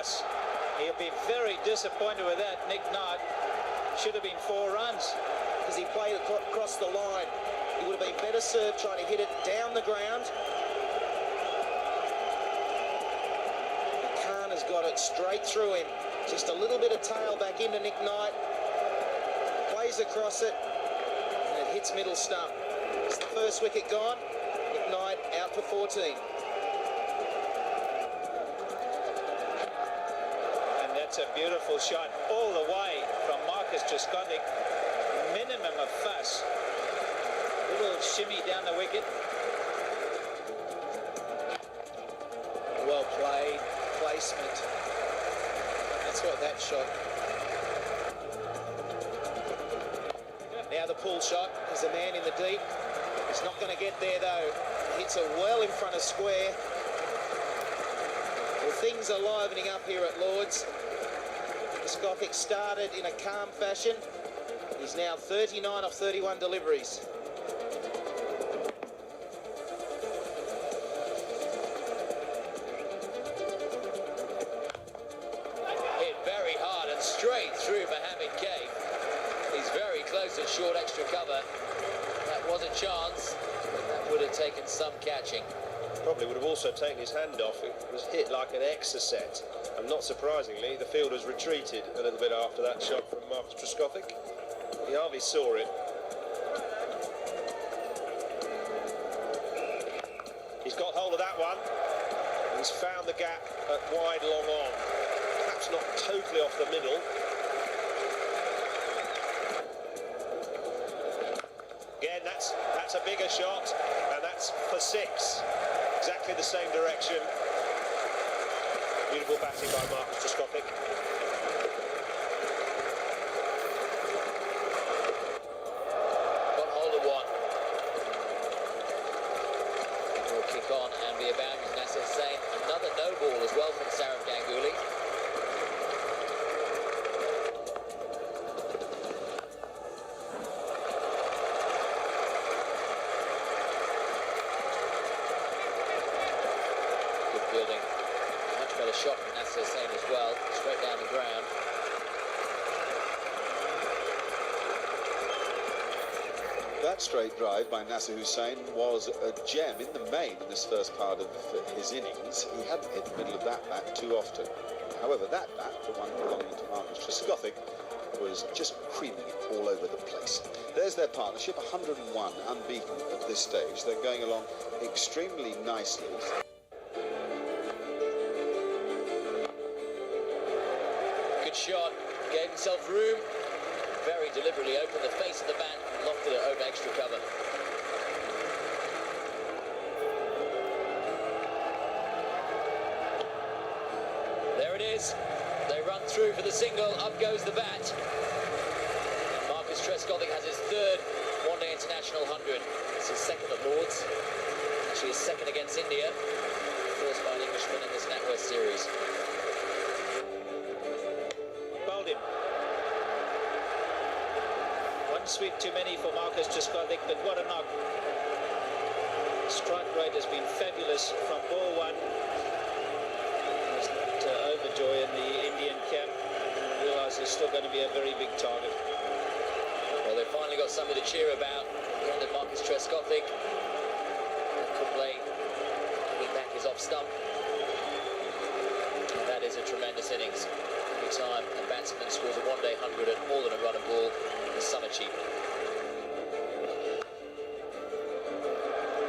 pass. He'll be very disappointed with that. Nick Knight should have been 4 runs. Because he played across the line. He would have been better served trying to hit it down the ground. Khan has got it straight through him. Just a little bit of tail back into Nick Knight. Plays across it. And it hits middle stump. It's the first wicket gone. Nick Knight out for 14. And that's a beautiful shot all the way from Marcus Trescothick. Minimum of fuss. Little shimmy down the wicket. Well played. Placement. That's what that shot. Now the pull shot. There's a man in the deep. He's not going to get there though. He hits it well in front of square. Well, things are livening up here at Lord's. Trescothick started in a calm fashion. He's now 39 off 31 deliveries. Hit very hard and straight through Mohammed Kaif. He's very close to short extra cover. That was a chance, but that would have taken some catching. Probably would have also taken his hand off. It was hit like an exocet. And not surprisingly, the fielders retreated a little bit after that shot from Marcus Trescothick. He hardly saw it. He's got hold of that one. He's found the gap at wide long on. Perhaps not totally off the middle. Again, that's a bigger shot, and that's for 6. Exactly the same direction. Beautiful batting by Marcus Trescothick. Got hold of one. Will kick on and be about with Nasser Hussain. Another no ball as well from Saurav Ganguly. Good fielding. Much better shot from Nasser Hussain as well. Straight down the ground. That straight drive by Nasser Hussain was a gem in the main in this first part of his innings. He hadn't hit the middle of that bat too often. However, that bat, the one belonging to Marcus Trescothick, was just creaming it all over the place. There's their partnership, 101 unbeaten at this stage. They're going along extremely nicely. Good shot. Gave himself room. Very deliberately opened the face of the bat and lofted it over extra cover. There it is. They run through for the single. Up goes the bat. And Marcus Trescothick has his 3rd one-day international 100. It's his 2nd at Lord's. Actually his 2nd against India. First by an Englishman in this Natwest series. Bowled him. One sweep too many for Marcus Trescothick, but what a knock. Strike rate has been fabulous from ball 1. Just overjoy in the Indian camp. And realise he's still going to be a very big target. Well, they've finally got something to cheer about. The end of Marcus Trescothick. Kumble coming back his off stump. And that is a tremendous innings. Every time a batsman scores a one-day 100 at more than a run a ball, is some achievement.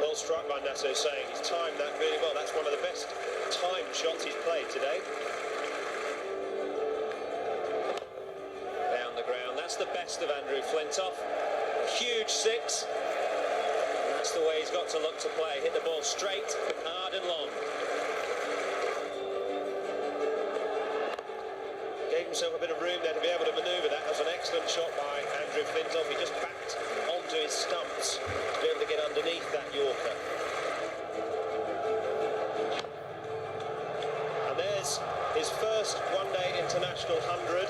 Well struck by Nasser Hussain. He's timed that really well. That's one of the best timed shots he's played today. Down the ground. That's the best of Andrew Flintoff. A huge 6. And that's the way he's got to look to play. Hit the ball straight, hard and long. Gave himself a bit of room there to be able to manoeuvre that. That was an excellent shot by Andrew Flintoff. He just backed onto his stumps to be able to get underneath that Yorker. And there's his first one-day international 100.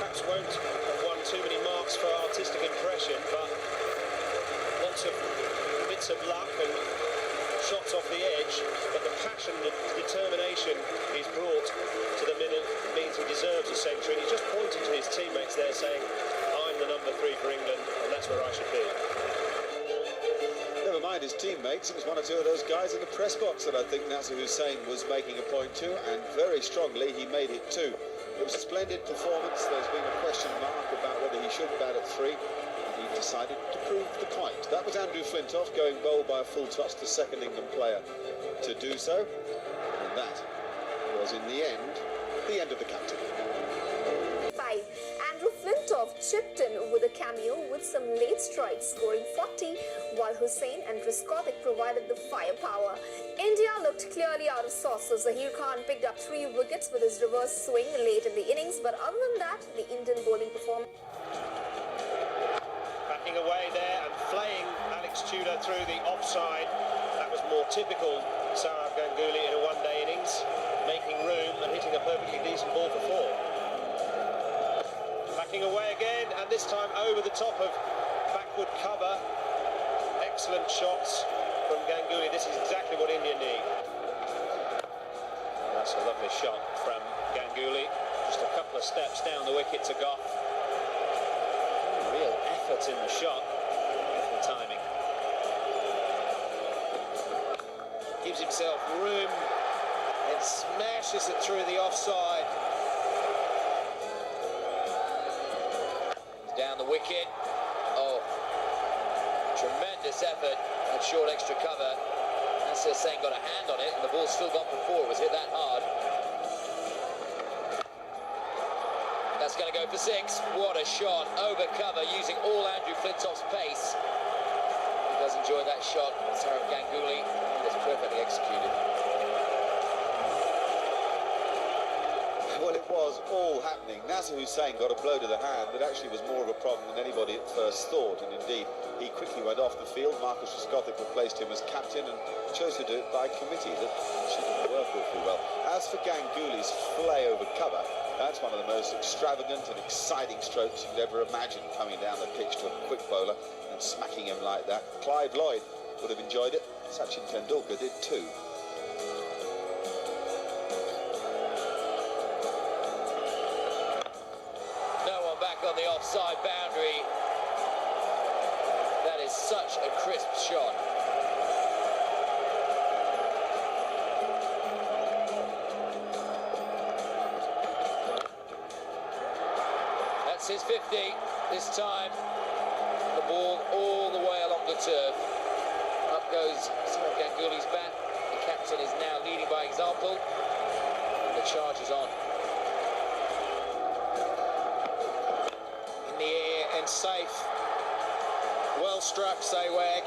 Perhaps won't have won too many marks for artistic impression, but lots of bits of luck and shots off the edge, but the passion, the determination he's brought to the middle means he deserves a century. And he's just pointing to his teammates there saying, I'm the number 3 for England, and that's where I should be. Never mind his teammates, it was one or two of those guys in the press box that I think Nasser Hussain was making a point to, and very strongly he made it too. It was a splendid performance. There's been a question mark about whether he should bat at 3, and he decided to prove the point. That was Andrew Flintoff going bowled by a full toss, the second England player to do so, and that was in the end of the captain. 5. Andrew Flintoff chipped in with a cameo with some late strikes, scoring 40, while Hussain and Trescothick provided the firepower. India looked clearly out of sorts as Zahir Khan picked up 3 wickets with his reverse swing late in the innings, but other than that, the Indian bowling performance. Backing away there and flaying Alex Tudor through the offside. That was more typical Sourav Ganguly in a one-day innings, making room and hitting a perfectly decent ball for 4. Backing away again, and this time over the top of backward cover. Excellent shots from Ganguly. This is exactly what India need. That's a lovely shot from Ganguly. Just a couple of steps down the wicket to Goff. Real effort in the shot. The timing. Gives himself room and smashes it through the offside. Down the wicket. Oh, tremendous effort at short extra cover. Nasser Hussain got a hand on it, and the ball's still gone for 4. It was hit that hard. That's going to go for 6. What a shot. Over cover, using all Andrew Flintoff's pace. He does enjoy that shot. Sourav Ganguly. It's perfectly executed. Well, it was all happening. Nasser Hussain got a blow to the hand that actually was more of a problem than anybody at first thought, and indeed he quickly went off the field. Marcus Trescothick replaced him as captain and chose to do it by committee. That actually didn't work awfully well. As for Ganguly's flay over cover, that's one of the most extravagant and exciting strokes you could ever imagine, coming down the pitch to a quick bowler and smacking him like that. Clive Lloyd would have enjoyed it. Sachin Tendulkar did too. On the offside boundary. That is such a crisp shot. That's his 50. This time the ball all the way along the turf. Up goes Sourav Ganguly's bat. The captain is now leading by example. And the charge is on. And safe. Well struck, Sehwag.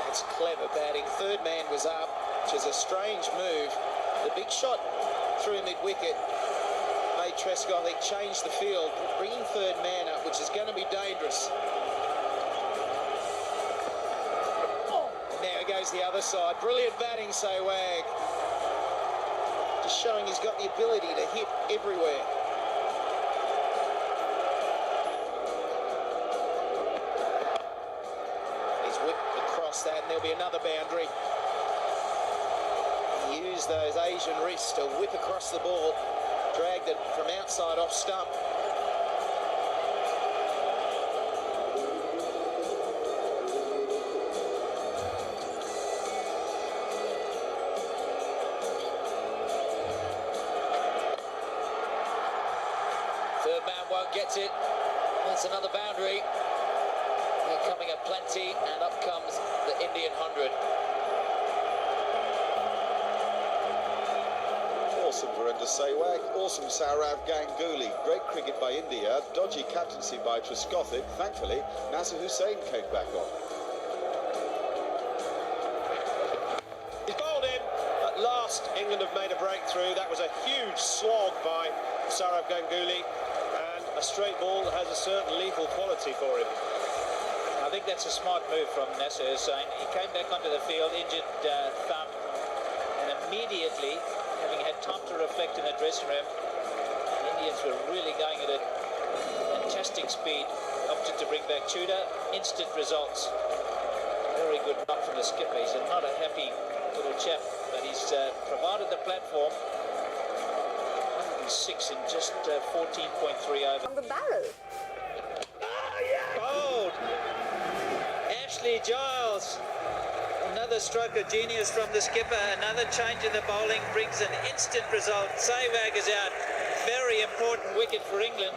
That's clever batting. Third man was up, which is a strange move. The big shot through mid-wicket made Trescothick change the field, bringing third man up, which is going to be dangerous. And now he goes the other side. Brilliant batting, Sehwag. Just showing he's got the ability to hit everywhere. He's whipped across that, and there'll be another boundary. He used those Asian wrists to whip across the ball, dragged it from outside off stump. Gets it. That's another boundary. They're coming at plenty, and up comes the Indian 100. Awesome Virender Sehwag, awesome Sourav Ganguly. Great cricket by India, dodgy captaincy by Trescothick. Thankfully, Nasser Hussain came back on. He's bowled in. At last, England have made a breakthrough. That was a huge slog by Sourav Ganguly. A straight ball that has a certain lethal quality for him. I think that's a smart move from Nasser Hussain. He came back onto the field, injured thumb, and immediately, having had time to reflect in the dressing room, the Indians were really going at a fantastic speed. opted to bring back Tudor. Instant results. Very good knock from the skipper. He's not a happy little chap, but he's provided the platform. 106 in just 14.3 over. On the barrel. Bold. Ashley Giles. Another stroke of genius from the skipper. Another change in the bowling brings an instant result. Sehwag is out. Very important wicket for England.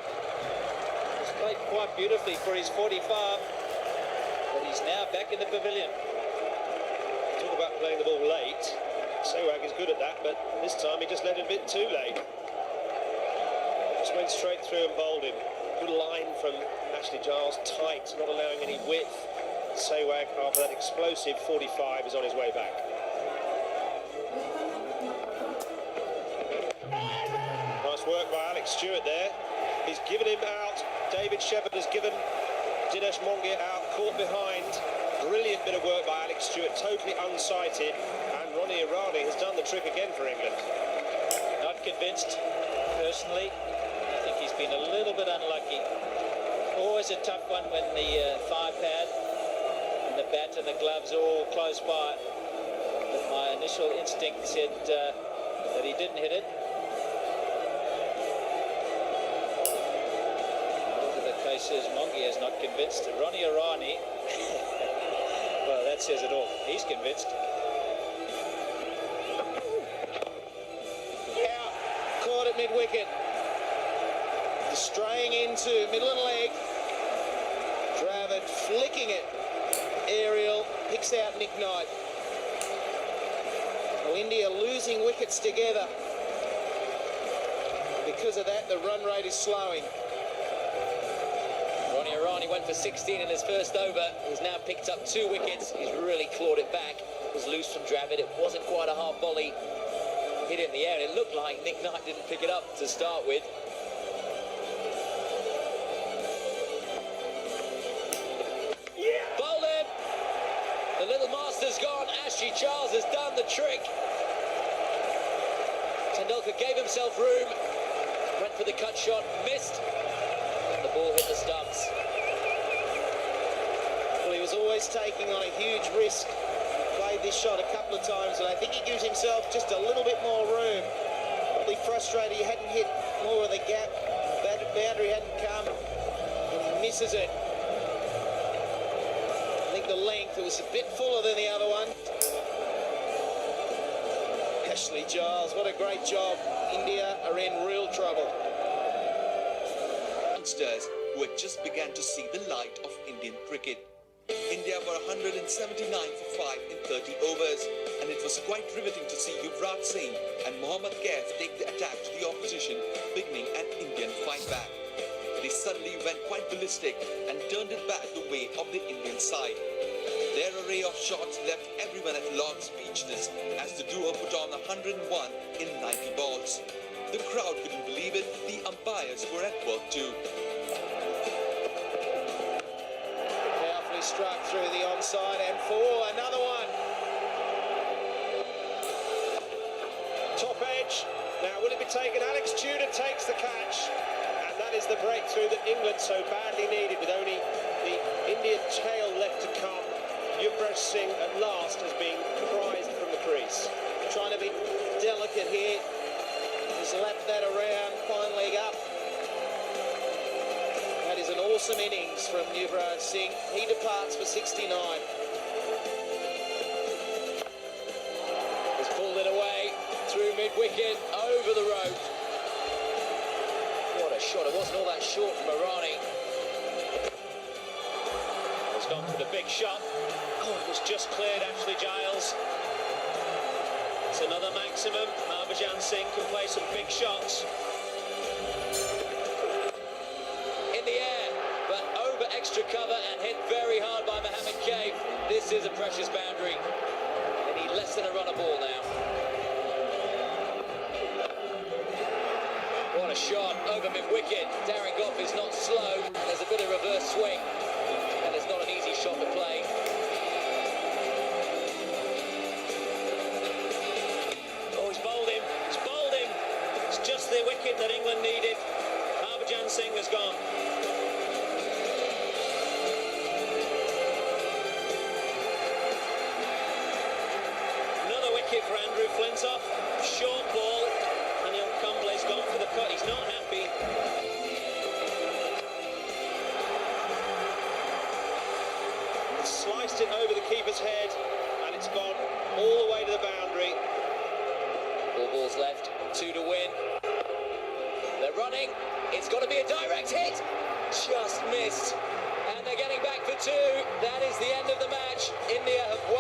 He's played quite beautifully for his 45. But he's now back in the pavilion. Talk about playing the ball late. Sehwag is good at that, but this time he just let it a bit too late. Just went straight through and bowled him. Good line from Ashley Giles, tight, not allowing any width. Sehwag, after that explosive 45, is on his way back. Nice work by Alex Stewart there. He's given him out. David Shepherd has given Dinesh Mongia out, caught behind. Brilliant bit of work by Alex Stewart, totally unsighted. And Ronnie Irani has done the trick again for England. Not convinced, personally. I think he's been a little bit unlucky. Always a tough one when the thigh pad and the bat and the gloves are all close by. But my initial instinct said that he didn't hit it. Whatever the case is, Mongia is not convinced. Ronnie Irani, well, that says it all. He's convinced. Out, caught at mid-wicket. Straying into middle and leg. Dravid flicking it. Aerial picks out Nick Knight. Well, India losing wickets together. Because of that, the run rate is slowing. Ronnie Irani went for 16 in his first over. He's now picked up 2 wickets. He's really clawed it back. It was loose from Dravid. It wasn't quite a hard volley. Hit it in the air. It looked like Nick Knight didn't pick it up to start with. The little master's gone. Ashley Giles has done the trick. Tendulkar gave himself room. Went for the cut shot. Missed. The ball hit the stumps. Well, he was always taking on a huge risk. Played this shot a couple of times, and I think he gives himself just a little bit more room. Probably frustrated he hadn't hit more of the gap. That boundary hadn't come, and he misses it. The length, it was a bit fuller than the other one. Ashley Giles, what a great job. India are in real trouble. Youngsters who had just began to see the light of Indian cricket. India were 179 for 5 in 30 overs, and it was quite riveting to see Yuvraj Singh and Mohammad Kaif take the attack to the opposition, beginning an Indian fight back. They suddenly went quite ballistic and turned it back the way of the Indian side. Their array of shots left everyone at Lord speechless as the duo put on 101 in 90 balls. The crowd couldn't believe it, the umpires were at work too. Powerfully struck through the onside and for another one. Top edge. Now will it be taken? Alex Tudor takes the catch. And that is the breakthrough that England so badly needed, with only the Indian tail left to come. Yuvraj Singh at last has been prized from the crease. Trying to be delicate here. He's lapped that around, fine leg up. That is an awesome innings from Yuvraj Singh. He departs for 69. He's pulled it away through mid-wicket, over the rope. What a shot. It wasn't all that short from Irani. He's gone for the big shot. Oh, it was just cleared, Ashley Giles. It's another maximum. Harbhajan Singh can play some big shots. In the air, but over extra cover and hit very hard by Mohammad Kaif. This is a precious boundary. They need less than a run a ball now. What a shot over mid-wicket. Darren Goff is not slow. There's a bit of reverse swing, and it's not an easy shot to play. Oh, he's bowled him. He's bowled him. It's just the wicket that England needed. Harbhajan Singh has gone. Flintoff, short ball, and Kumble's gone for the cut. He's not happy. Sliced it over the keeper's head, and it's gone all the way to the boundary. 4 balls left, 2 to win. They're running. It's got to be a direct hit. Just missed. And they're getting back for 2. That is the end of the match. India have won.